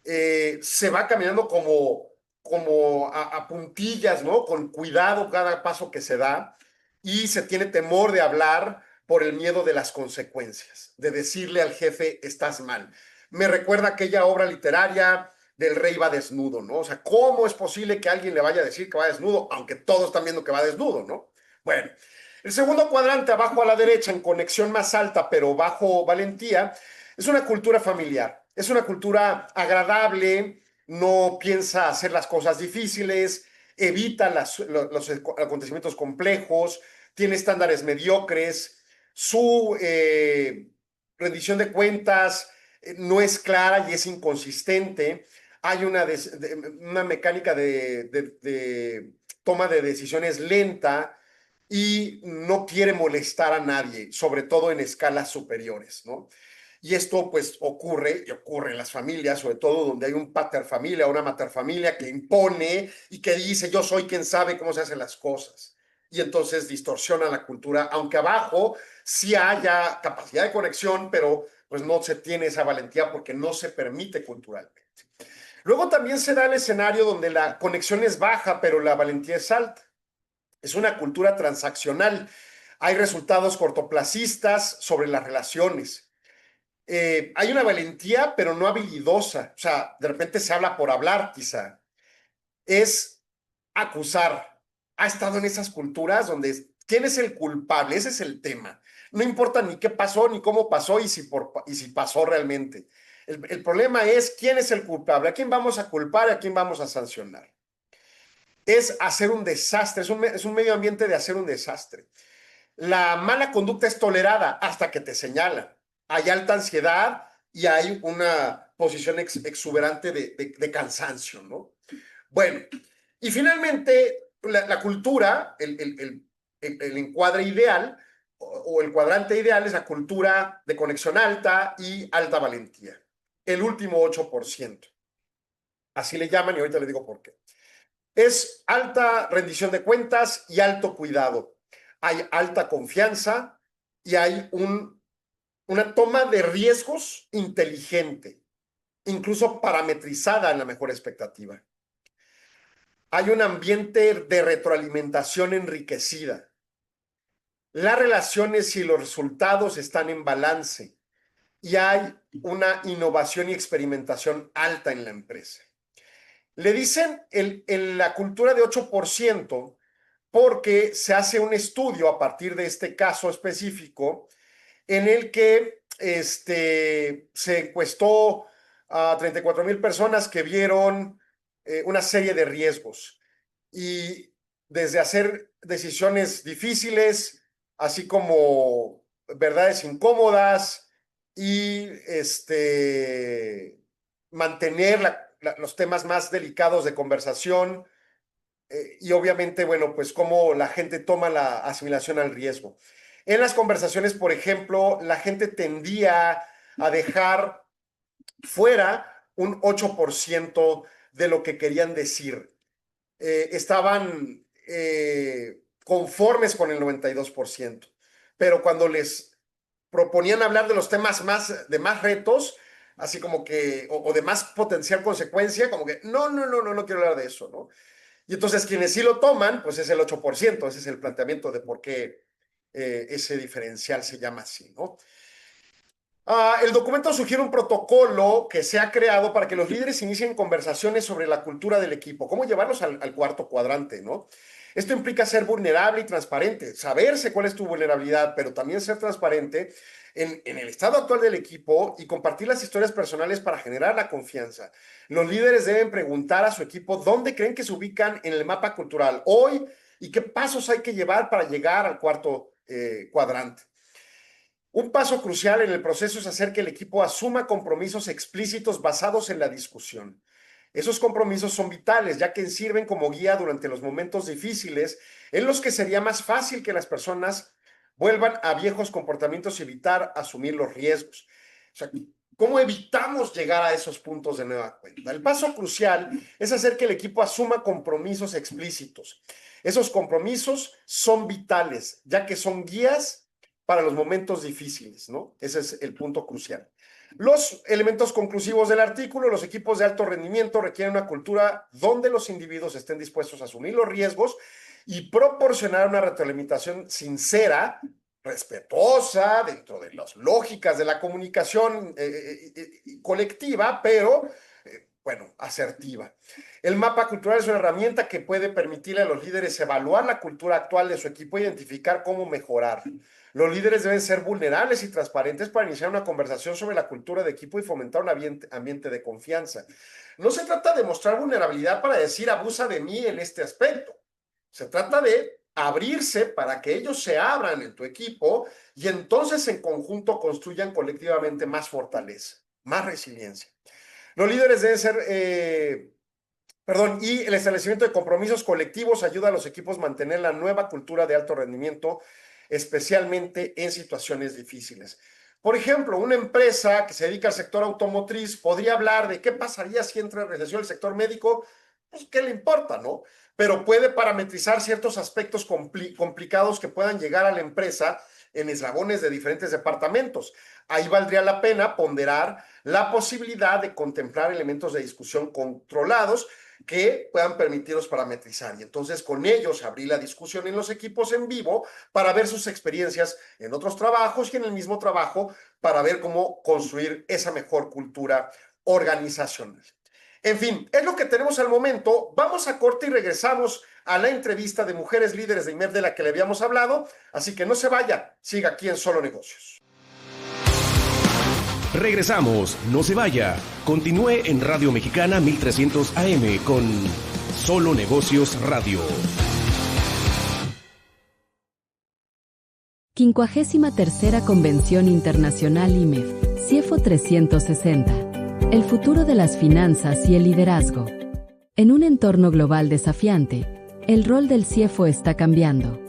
D: Se va caminando como a puntillas, ¿no? Con cuidado cada paso que se da y se tiene temor de hablar por el miedo de las consecuencias, de decirle al jefe, estás mal. Me recuerda aquella obra literaria del rey va desnudo, ¿no? O sea, ¿cómo es posible que alguien le vaya a decir que va desnudo, aunque todos están viendo que va desnudo, ¿no? Bueno, el segundo cuadrante abajo a la derecha, en conexión más alta, pero bajo valentía, es una cultura familiar. Es una cultura agradable, no piensa hacer las cosas difíciles, evita los acontecimientos complejos, tiene estándares mediocres, su rendición de cuentas no es clara y es inconsistente. Hay una mecánica de toma de decisiones lenta y no quiere molestar a nadie, sobre todo en escalas superiores, ¿no? Y esto pues ocurre en las familias, sobre todo donde hay un paterfamilia o una materfamilia que impone y que dice yo soy quien sabe cómo se hacen las cosas. Y entonces distorsiona la cultura, aunque abajo sí haya capacidad de conexión, pero pues no se tiene esa valentía porque no se permite culturalmente. Luego también se da el escenario donde la conexión es baja, pero la valentía es alta. Es una cultura transaccional. Hay resultados cortoplacistas sobre las relaciones. Hay una valentía, pero no habilidosa. O sea, de repente se habla por hablar, quizá. Es acusar. Ha estado en esas culturas donde ¿quién es el culpable? Ese es el tema. No importa ni qué pasó, ni cómo pasó, y si pasó realmente. El problema es quién es el culpable, a quién vamos a culpar, a quién vamos a sancionar. Es hacer un desastre, es un medio ambiente de hacer un desastre. La mala conducta es tolerada hasta que te señalan. Hay alta ansiedad y hay una posición exuberante de cansancio, ¿no? Bueno, y finalmente la cultura, el encuadre ideal o el cuadrante ideal es la cultura de conexión alta y alta valentía. El último 8%. Así le llaman y ahorita le digo por qué. Es alta rendición de cuentas y alto cuidado. Hay alta confianza y hay una toma de riesgos inteligente, incluso parametrizada en la mejor expectativa. hay un ambiente de retroalimentación enriquecida. Las relaciones y los resultados están en balance y hay una innovación y experimentación alta en la empresa. Le dicen la cultura de 8% porque se hace un estudio a partir de este caso específico en el que se encuestó a 34,000 personas que vieron una serie de riesgos y desde hacer decisiones difíciles, así como verdades incómodas y mantener los temas más delicados de conversación y obviamente, bueno, pues cómo la gente toma la asimilación al riesgo. En las conversaciones, por ejemplo, la gente tendía a dejar fuera un 8% de lo que querían decir. Estaban conformes con el 92%, pero cuando les proponían hablar de los temas de más retos, así como que, o de más potencial consecuencia, como que no quiero hablar de eso, ¿no? Y entonces quienes sí lo toman, pues es el 8%, ese es el planteamiento de por qué ese diferencial se llama así, ¿no? El documento sugiere un protocolo que se ha creado para que los líderes inicien conversaciones sobre la cultura del equipo, cómo llevarlos al cuarto cuadrante, ¿no? Esto implica ser vulnerable y transparente, saberse cuál es tu vulnerabilidad, pero también ser transparente en el estado actual del equipo y compartir las historias personales para generar la confianza. Los líderes deben preguntar a su equipo dónde creen que se ubican en el mapa cultural hoy y qué pasos hay que llevar para llegar al cuarto cuadrante. Un paso crucial en el proceso es hacer que el equipo asuma compromisos explícitos basados en la discusión. Esos compromisos son vitales, ya que sirven como guía durante los momentos difíciles en los que sería más fácil que las personas vuelvan a viejos comportamientos y evitar asumir los riesgos. O sea, ¿cómo evitamos llegar a esos puntos de nueva cuenta? El paso crucial es hacer que el equipo asuma compromisos explícitos. Esos compromisos son vitales, ya que son guías para los momentos difíciles, ¿no? Ese es el punto crucial. Los elementos conclusivos del artículo: los equipos de alto rendimiento requieren una cultura donde los individuos estén dispuestos a asumir los riesgos y proporcionar una retroalimentación sincera, respetuosa, dentro de las lógicas de la comunicación colectiva, pero, bueno, asertiva. El mapa cultural es una herramienta que puede permitirle a los líderes evaluar la cultura actual de su equipo e identificar cómo mejorar. Los líderes deben ser vulnerables y transparentes para iniciar una conversación sobre la cultura de equipo y fomentar un ambiente de confianza. No se trata de mostrar vulnerabilidad para decir abusa de mí en este aspecto. Se trata de abrirse para que ellos se abran en tu equipo y entonces en conjunto construyan colectivamente más fortaleza, más resiliencia. Los líderes deben ser... y el establecimiento de compromisos colectivos ayuda a los equipos a mantener la nueva cultura de alto rendimiento, especialmente en situaciones difíciles. Por ejemplo, una empresa que se dedica al sector automotriz podría hablar de qué pasaría si entra en recesión el sector médico. Pues, ¿qué le importa, no? Pero puede parametrizar ciertos aspectos complicados que puedan llegar a la empresa en eslabones de diferentes departamentos. Ahí valdría la pena ponderar la posibilidad de contemplar elementos de discusión controlados que puedan permitirlos parametrizar y entonces con ellos abrir la discusión en los equipos en vivo para ver sus experiencias en otros trabajos y en el mismo trabajo para ver cómo construir esa mejor cultura organizacional. En fin, es lo que tenemos al momento. Vamos a corte y regresamos a la entrevista de mujeres líderes de IMEF de la que le habíamos hablado, así que no se vaya, siga aquí en Solo Negocios.
A: Regresamos, no se vaya. Continúe en Radio Mexicana 1300 AM con Solo Negocios Radio.
E: 53ª Convención Internacional IMEF, CIEFO 360. El futuro de las finanzas y el liderazgo. En un entorno global desafiante, el rol del CIEFO está cambiando.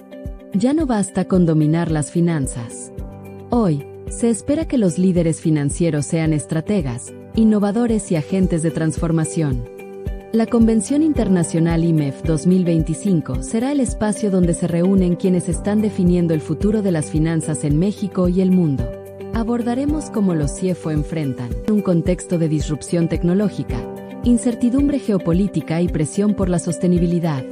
E: Ya no basta con dominar las finanzas. Hoy, se espera que los líderes financieros sean estrategas, innovadores y agentes de transformación. La Convención Internacional IMEF 2025 será el espacio donde se reúnen quienes están definiendo el futuro de las finanzas en México y el mundo. Abordaremos cómo los CIEFO enfrentan un contexto de disrupción tecnológica incertidumbre geopolítica y presión por la sostenibilidad.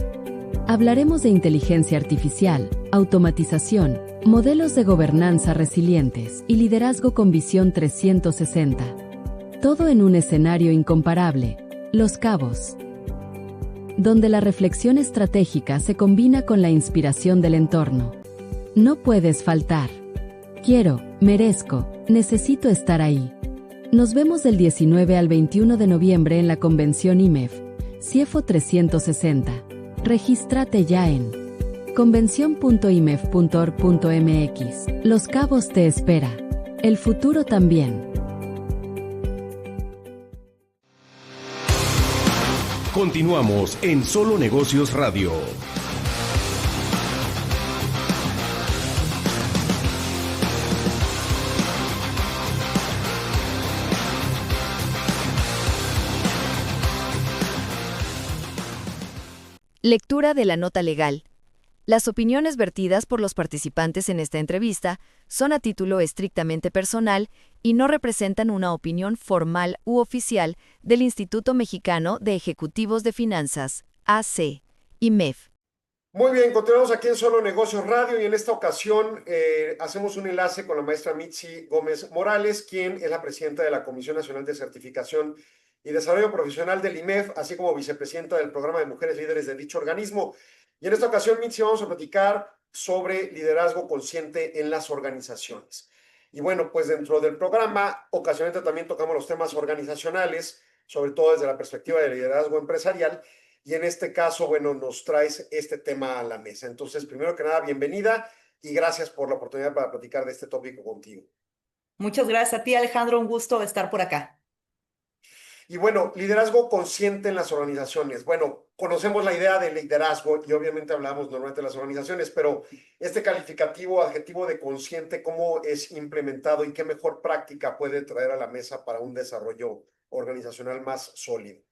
E: Hablaremos de inteligencia artificial, automatización, modelos de gobernanza resilientes y liderazgo con visión 360. Todo en un escenario incomparable, Los Cabos, donde la reflexión estratégica se combina con la inspiración del entorno. No puedes faltar. Quiero, merezco, necesito estar ahí. Nos vemos del 19 al 21 de noviembre en la convención IMEF, CIEFO 360. Regístrate ya en convención.imef.org.mx. Los Cabos te espera. El futuro también.
A: Continuamos en Solo Negocios Radio.
B: Lectura de la nota legal. Las opiniones vertidas por los participantes en esta entrevista son a título estrictamente personal y no representan una opinión formal u oficial del Instituto Mexicano de Ejecutivos de Finanzas, AC, IMEF.
D: Muy bien, continuamos aquí en Solo Negocios Radio y en esta ocasión hacemos un enlace con la maestra Mitzi Gómez Morales, quien es la presidenta de la Comisión Nacional de Certificación y Desarrollo Profesional del IMEF, así como vicepresidenta del Programa de Mujeres Líderes de dicho organismo. Y en esta ocasión, Mitzi, vamos a platicar sobre liderazgo consciente en las organizaciones. Y bueno, pues dentro del programa, ocasionalmente también tocamos los temas organizacionales, sobre todo desde la perspectiva del liderazgo empresarial. Y en este caso, bueno, nos traes este tema a la mesa. Entonces, primero que nada, bienvenida y gracias por la oportunidad para platicar de este tópico contigo.
H: Muchas gracias a ti, Alejandro. Un gusto estar por acá.
D: Y bueno, liderazgo consciente en las organizaciones. Bueno, conocemos la idea de liderazgo y obviamente hablamos normalmente de las organizaciones, pero este calificativo, adjetivo de consciente, ¿cómo es implementado y qué mejor práctica puede traer a la mesa para un desarrollo organizacional más sólido?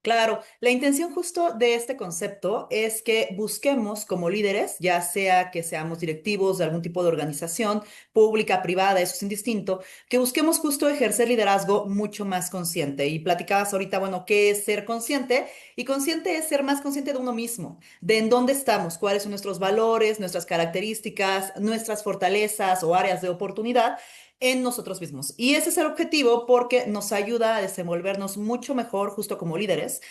H: Claro, la intención justo de este concepto es que busquemos como líderes, ya sea que seamos directivos de algún tipo de organización, pública, privada, eso es indistinto, que busquemos justo ejercer liderazgo mucho más consciente. Y platicabas ahorita, bueno, ¿qué es ser consciente? Y consciente es ser más consciente de uno mismo, de en dónde estamos, cuáles son nuestros valores, nuestras características, nuestras fortalezas o áreas de oportunidad en nosotros mismos. Y ese es el objetivo porque nos ayuda a desenvolvernos mucho mejor justo como líderes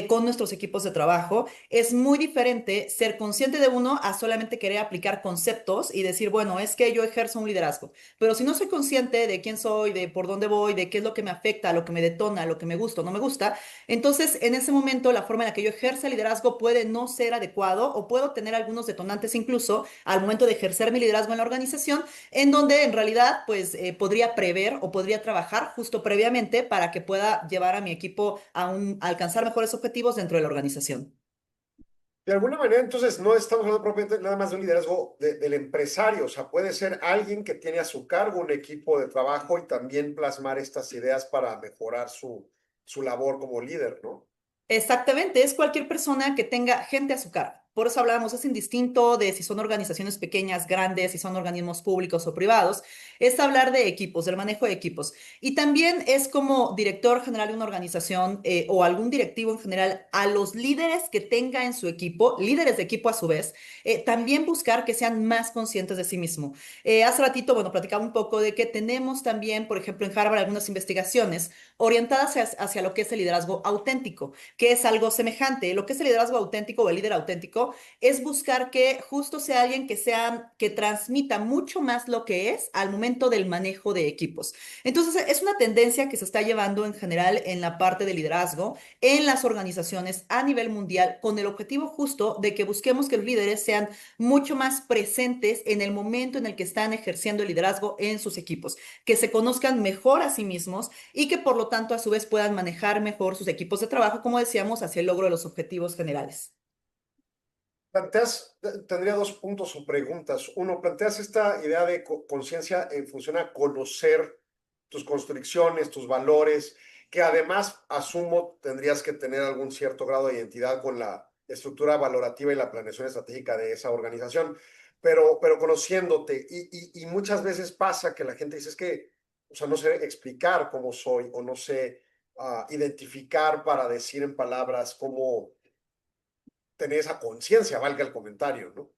H: con nuestros equipos de trabajo. Es muy diferente ser consciente de uno a solamente querer aplicar conceptos y decir, bueno, es que yo ejerzo un liderazgo. Pero si no soy consciente de quién soy, de por dónde voy, de qué es lo que me afecta, lo que me detona, lo que me gusta o no me gusta, entonces en ese momento la forma en la que yo ejerza el liderazgo puede no ser adecuado o puedo tener algunos detonantes incluso al momento de ejercer mi liderazgo en la organización, en donde en realidad pues podría prever o podría trabajar justo previamente para que pueda llevar a mi equipo a alcanzar mejores objetivos dentro de la organización.
D: De alguna manera, entonces, no estamos hablando propiamente nada más de un liderazgo del empresario, o sea, puede ser alguien que tiene a su cargo un equipo de trabajo y también plasmar estas ideas para mejorar su labor como líder, ¿no?
H: Exactamente, es cualquier persona que tenga gente a su cargo. Por eso hablábamos, es indistinto de si son organizaciones pequeñas, grandes, si son organismos públicos o privados. Es hablar de equipos, del manejo de equipos. Y también es como director general de una organización o algún directivo en general, a los líderes que tenga en su equipo, líderes de equipo a su vez, también buscar que sean más conscientes de sí mismo. Hace ratito, bueno, platicaba un poco de que tenemos también, por ejemplo, en Harvard algunas investigaciones orientadas hacia lo que es el liderazgo auténtico, que es algo semejante. Lo que es el liderazgo auténtico o el líder auténtico es buscar que justo sea alguien que transmita mucho más lo que es al momento del manejo de equipos. Entonces, es una tendencia que se está llevando en general en la parte de liderazgo en las organizaciones a nivel mundial con el objetivo justo de que busquemos que los líderes sean mucho más presentes en el momento en el que están ejerciendo el liderazgo en sus equipos, que se conozcan mejor a sí mismos y que por lo tanto a su vez puedan manejar mejor sus equipos de trabajo, como decíamos, hacia el logro de los objetivos generales.
D: Tendría dos puntos o preguntas. Uno, planteas esta idea de conciencia en función a conocer tus constricciones, tus valores, que además, asumo, tendrías que tener algún cierto grado de identidad con la estructura valorativa y la planeación estratégica de esa organización, pero conociéndote, y muchas veces pasa que la gente dice, es que, o sea, no sé explicar cómo soy, o no sé identificar para decir en palabras cómo tener esa conciencia, valga el comentario, ¿no?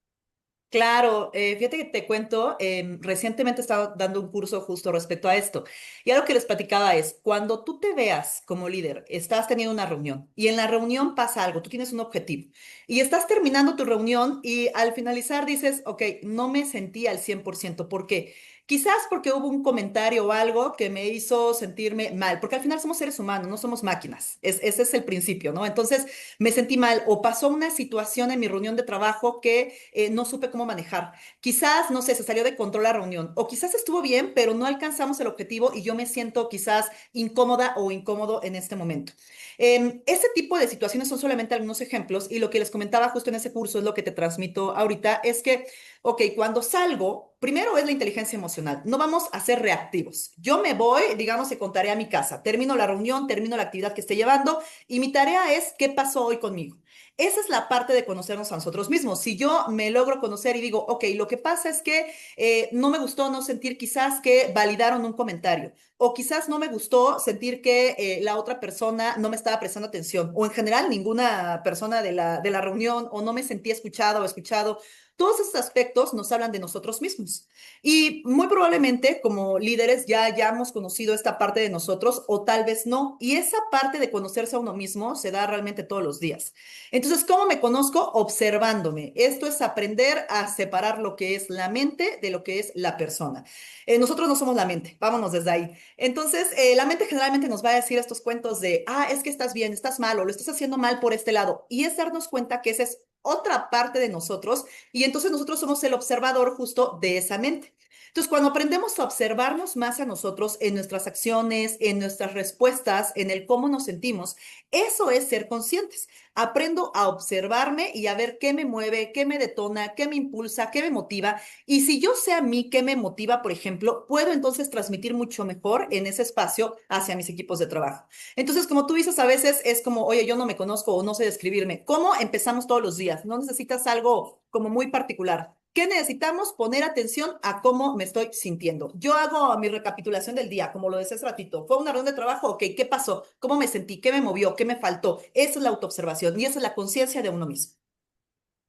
H: Claro, fíjate que te cuento, recientemente estaba dando un curso justo respecto a esto y algo que les platicaba es, cuando tú te veas como líder, estás teniendo una reunión y en la reunión pasa algo, tú tienes un objetivo y estás terminando tu reunión y al finalizar dices, ok, no me sentí al 100%, ¿por qué? Quizás porque hubo un comentario o algo que me hizo sentirme mal, porque al final somos seres humanos, no somos máquinas, ese es el principio, ¿no? Entonces me sentí mal o pasó una situación en mi reunión de trabajo que no supe cómo manejar. Quizás, no sé, se salió de control la reunión o quizás estuvo bien, pero no alcanzamos el objetivo y yo me siento quizás incómoda o incómodo en este momento. Ese tipo de situaciones son solamente algunos ejemplos y lo que les comentaba justo en ese curso es lo que te transmito ahorita, es que, ok, cuando salgo, primero es la inteligencia emocional, no vamos a ser reactivos. Yo me voy, digamos, y contaré a mi casa, termino la reunión, termino la actividad que esté llevando y mi tarea es qué pasó hoy conmigo. Esa es la parte de conocernos a nosotros mismos. Si yo me logro conocer y digo, ok, lo que pasa es que no me gustó no sentir quizás que validaron un comentario, o quizás no me gustó sentir que la otra persona no me estaba prestando atención, o en general ninguna persona de la reunión, o no me sentí escuchada o escuchado. Todos estos aspectos nos hablan de nosotros mismos. Y muy probablemente como líderes ya hayamos conocido esta parte de nosotros o tal vez no. Y esa parte de conocerse a uno mismo se da realmente todos los días. Entonces, ¿cómo me conozco? Observándome. Esto es aprender a separar lo que es la mente de lo que es la persona. Nosotros no somos la mente, vámonos desde ahí. Entonces, la mente generalmente nos va a decir estos cuentos de, es que estás bien, estás mal o lo estás haciendo mal por este lado. Y es darnos cuenta que esa es otra parte de nosotros y entonces nosotros somos el observador justo de esa mente. Entonces, cuando aprendemos a observarnos más a nosotros en nuestras acciones, en nuestras respuestas, en el cómo nos sentimos, eso es ser conscientes. Aprendo a observarme y a ver qué me mueve, qué me detona, qué me impulsa, qué me motiva. Y si yo sé a mí qué me motiva, por ejemplo, puedo entonces transmitir mucho mejor en ese espacio hacia mis equipos de trabajo. Entonces, como tú dices, a veces es como, oye, yo no me conozco o no sé describirme. ¿Cómo empezamos todos los días? No necesitas algo como muy particular. ¿Qué necesitamos? Poner atención a cómo me estoy sintiendo. Yo hago mi recapitulación del día, como lo decía hace ratito. ¿Fue una reunión de trabajo? Ok, ¿qué pasó? ¿Cómo me sentí? ¿Qué me movió? ¿Qué me faltó? Esa es la autoobservación y esa es la conciencia de uno mismo.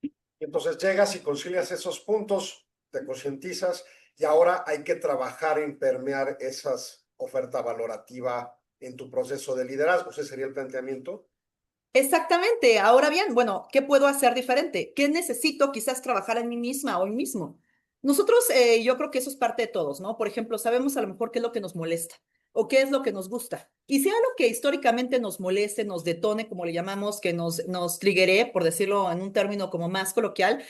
D: Y entonces llegas y concilias esos puntos, te concientizas y ahora hay que trabajar en permear esas oferta valorativa en tu proceso de liderazgo. Ese sería el planteamiento.
H: Exactamente. Ahora bien, bueno, ¿qué puedo hacer diferente? ¿Qué necesito quizás trabajar en mí misma o en mí mismo? Nosotros, yo creo que eso es parte de todos, ¿no? Por ejemplo, sabemos a lo mejor qué es lo que nos molesta o qué es lo que nos gusta. Y sea lo que históricamente nos moleste, nos detone, como le llamamos, que nos triggeré, por decirlo en un término como más coloquial,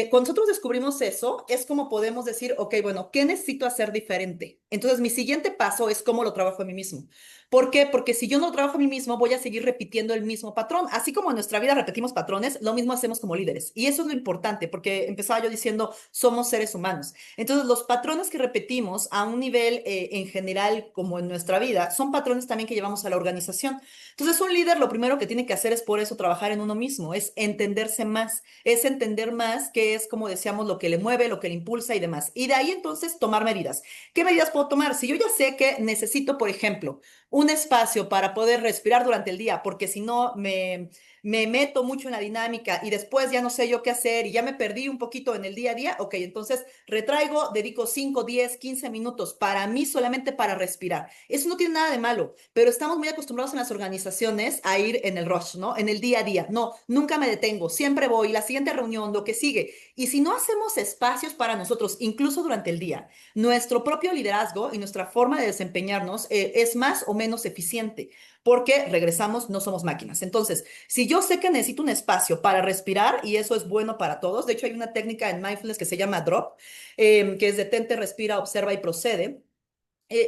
H: cuando nosotros descubrimos eso, es como podemos decir, ok, bueno, ¿qué necesito hacer diferente? Entonces, mi siguiente paso es cómo lo trabajo a mí mismo. ¿Por qué? Porque si yo no trabajo a mí mismo, voy a seguir repitiendo el mismo patrón. Así como en nuestra vida repetimos patrones, lo mismo hacemos como líderes. Y eso es lo importante, porque empezaba yo diciendo, somos seres humanos. Entonces, los patrones que repetimos a un nivel en general, como en nuestra vida, son patrones también que llevamos a la organización. Entonces, un líder lo primero que tiene que hacer es por eso trabajar en uno mismo, es entenderse más, es entender más qué es, como decíamos, lo que le mueve, lo que le impulsa y demás. Y de ahí entonces tomar medidas. ¿Qué medidas puedo tomar? Si yo ya sé que necesito, por ejemplo, un espacio para poder respirar durante el día, porque si no me meto mucho en la dinámica y después ya no sé yo qué hacer y ya me perdí un poquito en el día a día, ok, entonces retraigo, dedico 5, 10, 15 minutos para mí solamente para respirar. Eso no tiene nada de malo, pero estamos muy acostumbrados en las organizaciones a ir en el rush, ¿no? En el día a día. No, nunca me detengo, siempre voy, la siguiente reunión, lo que sigue. Y si no hacemos espacios para nosotros, incluso durante el día, nuestro propio liderazgo y nuestra forma de desempeñarnos es más o menos eficiente, porque regresamos, no somos máquinas. Entonces, si yo sé que necesito un espacio para respirar, y eso es bueno para todos, de hecho hay una técnica en mindfulness que se llama DROP, que es detente, respira, observa y procede.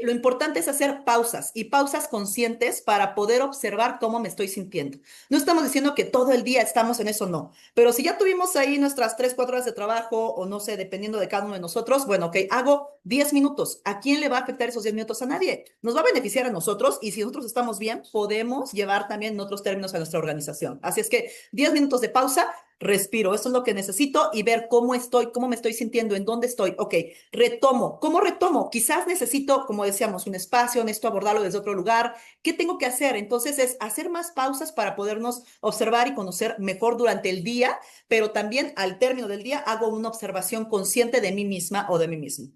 H: Lo importante es hacer pausas y pausas conscientes para poder observar cómo me estoy sintiendo. No estamos diciendo que todo el día estamos en eso, no. Pero si ya tuvimos ahí nuestras 3, 4 horas de trabajo o no sé, dependiendo de cada uno de nosotros, bueno, ok, hago 10 minutos. ¿A quién le va a afectar esos 10 minutos? A nadie. Nos va a beneficiar a nosotros y si nosotros estamos bien, podemos llevar también en otros términos a nuestra organización. Así es que 10 minutos de pausa respiro, esto es lo que necesito y ver cómo estoy, cómo me estoy sintiendo, en dónde estoy. Ok, retomo. ¿Cómo retomo? Quizás necesito, como decíamos, un espacio, necesito abordarlo desde otro lugar. ¿Qué tengo que hacer? Entonces es hacer más pausas para podernos observar y conocer mejor durante el día, pero también al término del día hago una observación consciente de mí misma o de mí mismo.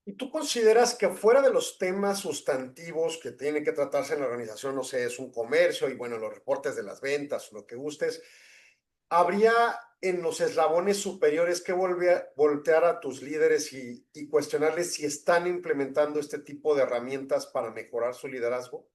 D: ¿Y tú consideras que fuera de los temas sustantivos que tienen que tratarse en la organización, no sé, es un comercio y bueno, los reportes de las ventas, lo que gustes, habría en los eslabones superiores que voltear a tus líderes y cuestionarles si están implementando este tipo de herramientas para mejorar su liderazgo?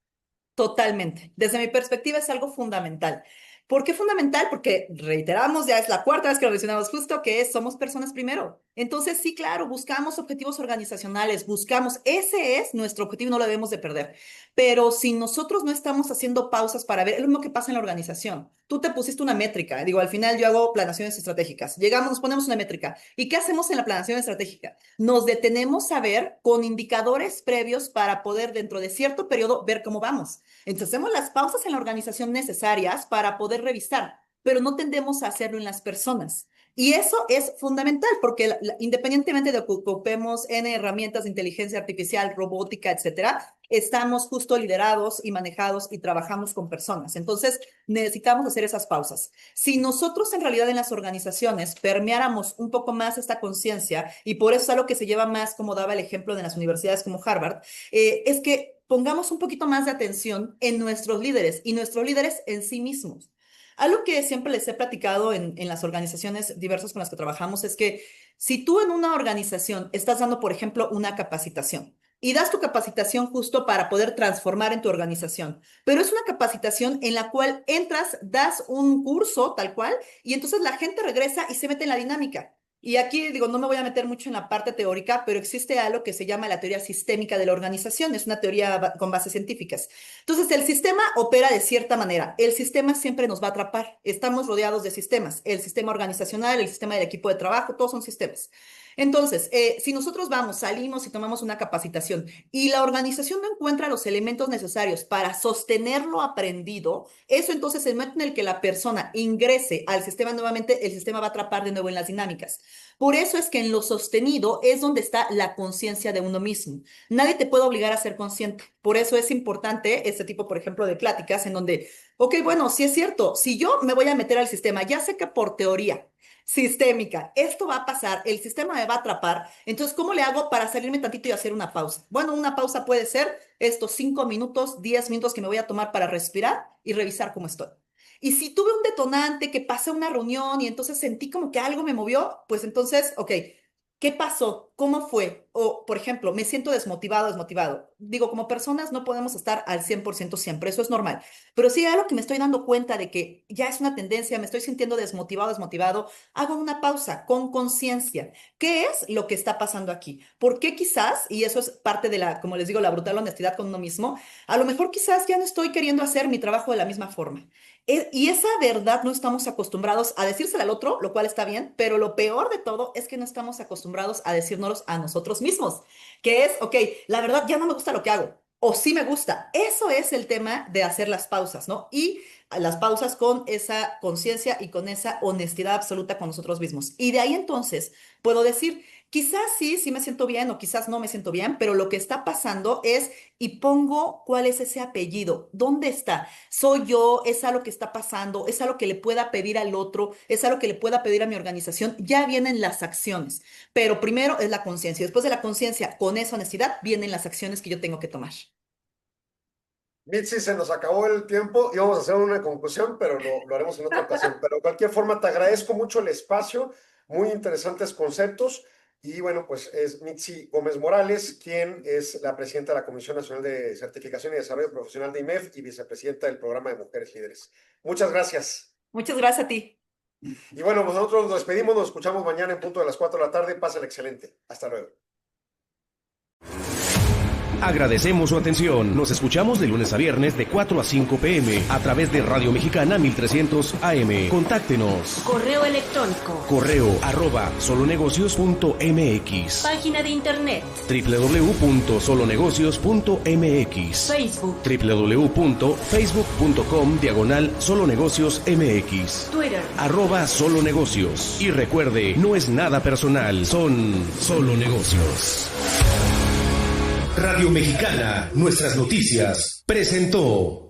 H: Totalmente. Desde mi perspectiva es algo fundamental. ¿Por qué fundamental? Porque reiteramos, ya es la cuarta vez que lo mencionamos justo, que es somos personas primero. Entonces, sí, claro, buscamos objetivos organizacionales, buscamos, ese es nuestro objetivo, no lo debemos de perder. Pero si nosotros no estamos haciendo pausas para ver, es lo mismo que pasa en la organización. Tú te pusiste una métrica, digo, al final yo hago planeaciones estratégicas. Llegamos, nos ponemos una métrica. ¿Y qué hacemos en la planeación estratégica? Nos detenemos a ver con indicadores previos para poder dentro de cierto periodo ver cómo vamos. Entonces hacemos las pausas en la organización necesarias para poder revisar, pero no tendemos a hacerlo en las personas. Y eso es fundamental porque independientemente de que ocupemos en herramientas de inteligencia artificial, robótica, etcétera, estamos justo liderados y manejados y trabajamos con personas. Entonces necesitamos hacer esas pausas. Si nosotros en realidad en las organizaciones permeáramos un poco más esta conciencia, y por eso es algo que se lleva más, como daba el ejemplo de las universidades como Harvard, es que pongamos un poquito más de atención en nuestros líderes y nuestros líderes en sí mismos. Algo que siempre les he platicado en las organizaciones diversas con las que trabajamos es que si tú en una organización estás dando, por ejemplo, una capacitación y das tu capacitación justo para poder transformar en tu organización, pero es una capacitación en la cual entras, das un curso tal cual y entonces la gente regresa y se mete en la dinámica. Y aquí digo, no me voy a meter mucho en la parte teórica, pero existe algo que se llama la teoría sistémica de la organización, es una teoría con bases científicas. Entonces, el sistema opera de cierta manera, el sistema siempre nos va a atrapar, estamos rodeados de sistemas, el sistema organizacional, el sistema del equipo de trabajo, todos son sistemas. Entonces, si nosotros vamos, salimos y tomamos una capacitación y la organización no encuentra los elementos necesarios para sostener lo aprendido, eso entonces el momento en el que la persona ingrese al sistema nuevamente, el sistema va a atrapar de nuevo en las dinámicas. Por eso es que en lo sostenido es donde está la conciencia de uno mismo. Nadie te puede obligar a ser consciente. Por eso es importante este tipo, por ejemplo, de pláticas en donde, ok, bueno, sí es cierto, si yo me voy a meter al sistema, ya sé que por teoría sistémica, esto va a pasar, el sistema me va a atrapar, entonces, ¿cómo le hago para salirme tantito y hacer una pausa? Bueno, una pausa puede ser estos 5 minutos, 10 minutos que me voy a tomar para respirar y revisar cómo estoy. Y si tuve un detonante que pasé una reunión y entonces sentí como que algo me movió, pues entonces, ok, ¿qué pasó? ¿Cómo fue? O, por ejemplo, me siento desmotivado, desmotivado. Digo, como personas no podemos estar al 100% siempre, eso es normal. Pero si hay algo que me estoy dando cuenta de que ya es una tendencia, me estoy sintiendo desmotivado, desmotivado, hago una pausa con conciencia. ¿Qué es lo que está pasando aquí? ¿Por qué quizás, y eso es parte de la, como les digo, la brutal honestidad con uno mismo, a lo mejor quizás ya no estoy queriendo hacer mi trabajo de la misma forma? Y esa verdad no estamos acostumbrados a decírsela al otro, lo cual está bien, pero lo peor de todo es que no estamos acostumbrados a decírnoslo a nosotros mismos, que es, ok, la verdad ya no me gusta lo que hago, o sí me gusta. Eso es el tema de hacer las pausas, ¿no? Y las pausas con esa conciencia y con esa honestidad absoluta con nosotros mismos. Y de ahí entonces puedo decir, quizás sí, sí me siento bien o quizás no me siento bien, pero lo que está pasando es, y pongo cuál es ese apellido, ¿dónde está? ¿Soy yo? ¿Es algo que está pasando? ¿Es algo que le pueda pedir al otro? ¿Es algo que le pueda pedir a mi organización? Ya vienen las acciones, pero primero es la conciencia. Después de la conciencia, con esa honestidad, vienen las acciones que yo tengo que tomar.
D: Mitzi, se nos acabó el tiempo, íbamos a hacer una conclusión, pero lo haremos en otra ocasión. Pero de cualquier forma, te agradezco mucho el espacio, muy interesantes conceptos. Y bueno, pues es Mitzi Gómez Morales, quien es la presidenta de la Comisión Nacional de Certificación y Desarrollo Profesional de IMEF y vicepresidenta del Programa de Mujeres Líderes. Muchas gracias.
H: Muchas gracias a ti.
D: Y bueno, pues nosotros nos despedimos, nos escuchamos mañana en punto de las 4 de la tarde. Pásenla excelente. Hasta luego.
A: Agradecemos su atención. Nos escuchamos de lunes a viernes de 4 a 5 p.m. a través de Radio Mexicana 1300 AM. Contáctenos.
I: Correo electrónico.
A: correo@solonegocios.mx.
I: Página de internet.
A: www.solonegocios.mx.
I: Facebook.
A: www.facebook.com/solonegociosmx.
I: Twitter.
A: @solonegocios. Y recuerde, no es nada personal, son solo negocios. Radio Mexicana, nuestras noticias, presentó.